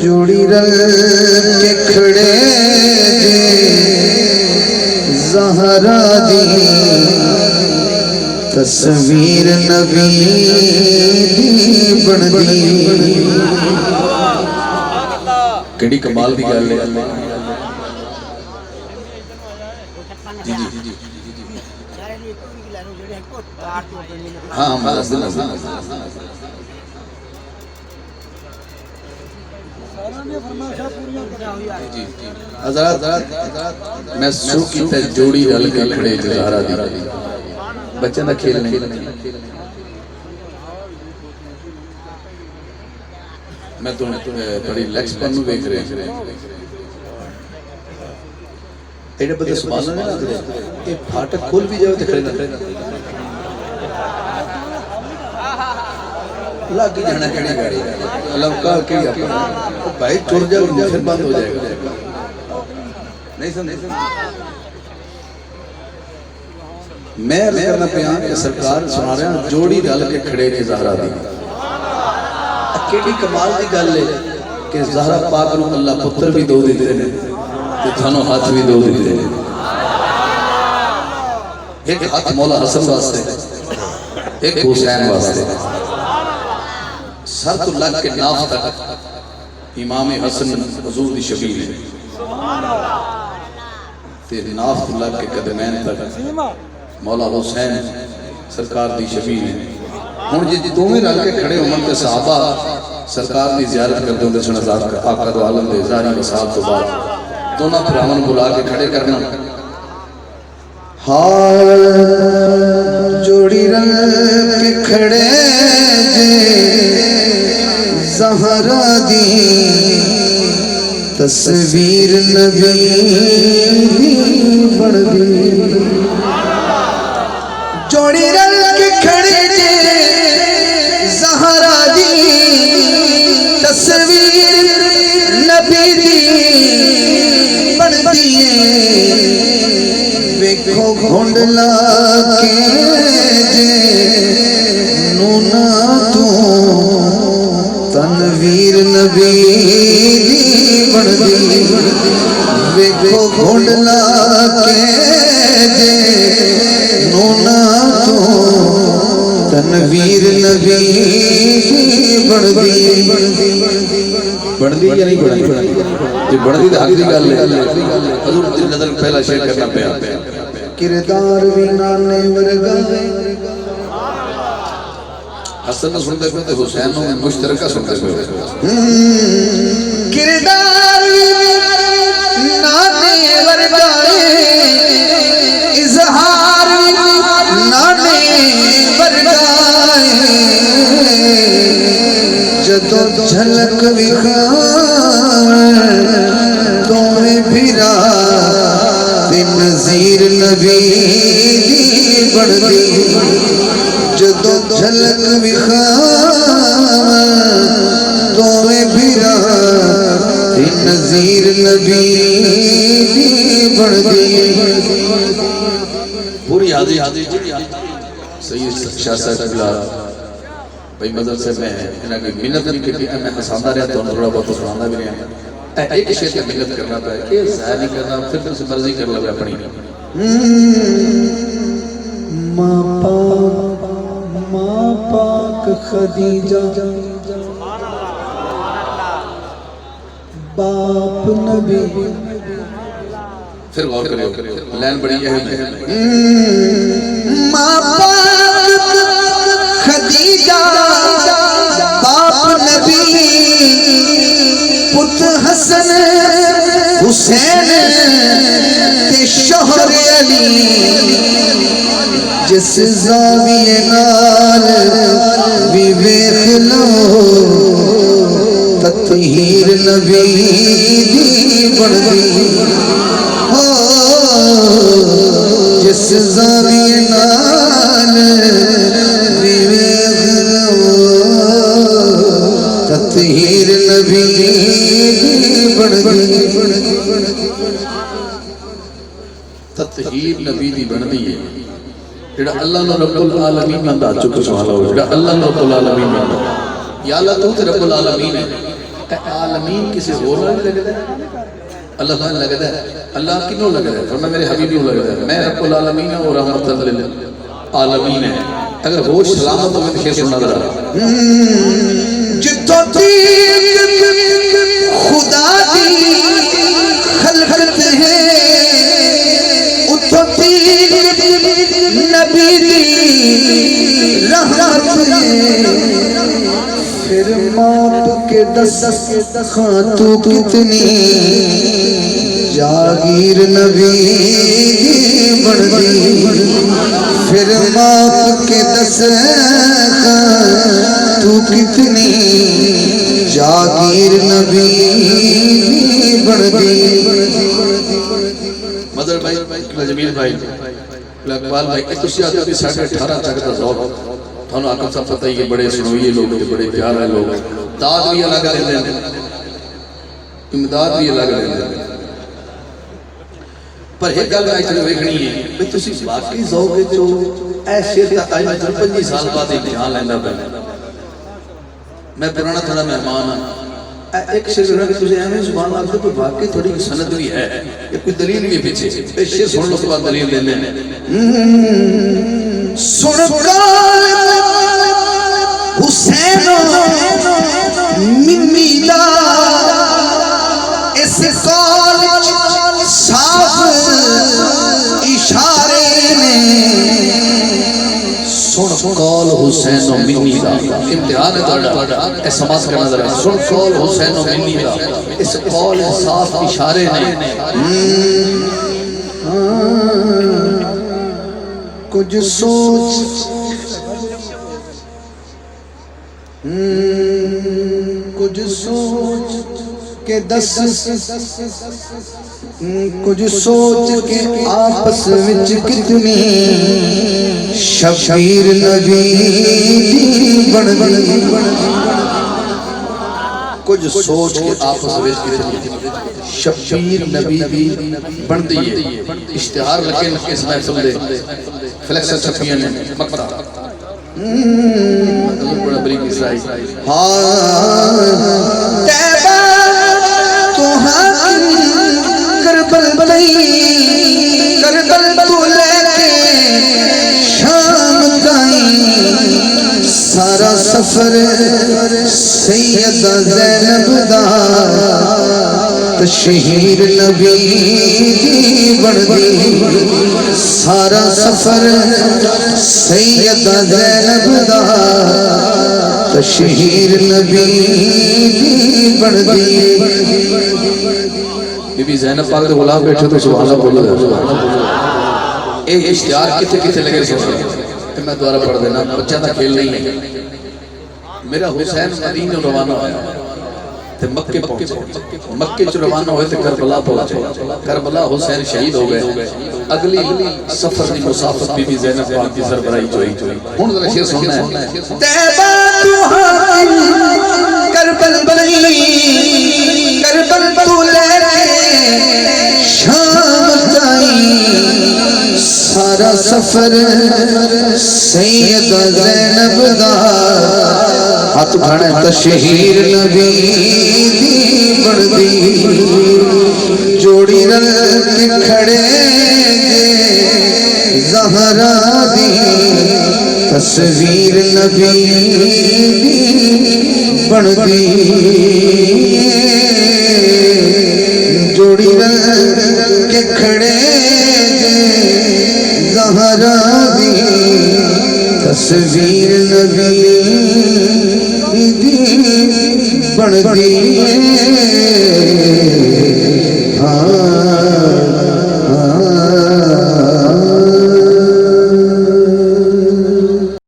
जोड़ी रल के खड़े ज़हरा दी तस्वीर नबी बन दी। केड़ी कमाल दी गल है। जी जी जी हाँ मैं शुरू किया जोड़ी रल के खड़े ज़हरा दी बच्चों का खेल नहीं। मैं तो बड़ी लैक्स पर देख रहे एडे बदे सुभान अल्लाह ना ये फाटक खोल भी जाओ तो खड़े ना लग जाना केड़ी गाड़ी लवका के अपना भाई टुर जाओ फिर बंद हो जाएगा। नहीं समझ मैं करना पिया कि सरकार सुना रहा जोड़ी रल के खड़े के ज़हरा दी केड़ी कमाल की गल है कि ज़हरा पाक नूं अल्लाह पुत्र भी दो दिते ने ते थानों हाथ भी दो दिते ने। एक हाथ मौला हसन वास्ते एक हुसैन वास्ते सर तो लग के नाफ तक इमाम हसन हुजूर दी शबीह है ते नाफ तो लग के कदमैन तक मौला हुसैन सरकार दी शबीह है। हुण जे दोवें रल के खड़े होवन ते सहाबा सरकार की ज़ियारत करते होंगे सन आका दो आलम दे ज़ारी वसाल तो बाद दोनों भरावां नूं बुला के खड़े करना। हाँ जोड़ी रल के खड़े ज़हरा दी तस्वीर नबी बन दी। जोड़ी रल के खड़े ज़हरा दी तस्वीर नबी दी बन दी। वेखो घोंडला के नूना तू तनवीर नबी दी बन दी। वेखो घोंडला के नूना तू तनवीर नबी बन दी। बढ़दी या नहीं बढ़दी जे बढ़दी तो हक दी गल है। हजूर दी नज़र पहला शेर करना पिया किरदार भी नाने वर्गाए हसन सुनते पे तो हुसैन में मुश्तरका सुनते पे किरदार भी नाने वर्गाए इजहार भी नाने वर्गाए जदों झलक विखार तोरे फिरा नज़ीर नबी बन दी। जदों झलक विखार तोरे फिरा नज़ीर नबी बन दी। पूरी हादी सही शासा बिलाल भाई मदरसे में इन्हां की मिन्नत नहीं की मैं हसांदा रहा तो थोड़ा बहुत सुनांदा भी रहा एक शेर की मिन्नत करना पे कि ज़ाहिर नहीं करना फिर तुम मर्जी कर लो अपनी। माँ पाक खदीजा बाप नबी फिर गौर करियो लाइन बड़ी है माँ पाक खदीजा बाप नबी पुत हसन हुसैन ते शोहर अली जिस ज़ाविये नाल भी वेख लो तत्हीर नबी दी बन दी। हो जिस ज़ाविये नाल भी वेख लो तत्हीर नबी दी बन दी। तस्वीर नबी दी बनती है जेड़ा अल्लाह ने रब्बुल आलमीन का अंदाज चुक सवाल हो जेड़ा अल्लाह ने रब्बुल आलमीन का या अल्लाह तू ते रब्बुल आलमीन है आलमीन किसी और नाल लगदा है अल्लाह नाल लगदा है अल्लाह किनो लगदा है फरमाया मेरे हबीब नु लगदा है मैं रब्बुल आलमीन और रहमतुल लिल आलमीन है अगर होश सलामत हो तो फिर सुना जरा जितों तीक खुदा दी खलकत है उतों तीक नबी दी रहमत है फिर माप के दस खां तू कितनी जागीर नबी बन गई फिर माप के दस तू कितनी जागीर नबी बन गई मदर भाई जमील भाई इकबाल भाई तुसी आते थे 18.5 तक का ज़ौक़ थानू आकम साहब पता ही है बड़े सुनोइए लोग बड़े प्यार है लोग दाद भी अलग लेंदे हैं इमदाद भी अलग लेंदे हैं पर एक गल मैं इतनी देखनी है कि तुसी वाकई ज़ौक़ जो ऐसे तक आज 25 साल बाद इम्तिहान लेंदा पे मैं पुराना थोड़ा मेहमान हां एक शेर सुना कि तुझे एवं जुबान लगता तो वाकई थोड़ी सनद भी है ये कोई दलील भी पीछे एक शेर सुन लो उसके बाद दलील ले लेने सुन हुसैन मिमीला इस कौल साफ इशारे में सुन कौल हुसैन मिन्नी दा इम्तिहान है ਤੁਹਾਡਾ ਇਹ समाज करना जरा सुन कौल हुसैन मिन्नी दा इस कौल साफ इशारे ने कुछ सोच कुछ सोच के दस कुछ सोच के आपस विच कितनी शबीर नबी बन गई कुछ सोच के आपस में शबीर नबी दी बनती है इश्तिहार लगे इस महफिल दे फ्लैक्स छपियां ने मक्ता बड़ा बड़ी इसराई तैबा तो करबल तो लेके शाम ताईं सारा सफर सैयदा ज़ैनब दा तशहीर नबी बन गई सारा सफर सैयदा ज़ैनब दा तशहीर नबी बन गई बीबी ज़ैनब पाक दे गुलाम बैठे तो सुभान अल्लाह बोलो ए इश्तिहार किथे लगे सुनो कि मैं दोबारा पढ़ देना बच्चा दा खेल नहीं है मेरा हुसैन मदीने रवाना होया ते मक्के पहुंचे मक्के च रवाना होए ते करबला पहुंचे करबला हुसैन शहीद हो गए अगली सफर दी मुसाफत बीबी ज़ैनब पाक की सरबराही जोई हुन जरा शेर सुनना है तैबा तू करबल तू लेके शाम ताईं सारा सफर सैयदा ज़ैनब दा हाथ उठाने तशहीर नबी बन गई जोड़ी रल के खड़े ज़हरा दी तस्वीर नबी बन गई जोड़ी रल के खड़े ज़हरा दी तस्वीर नबी बन गई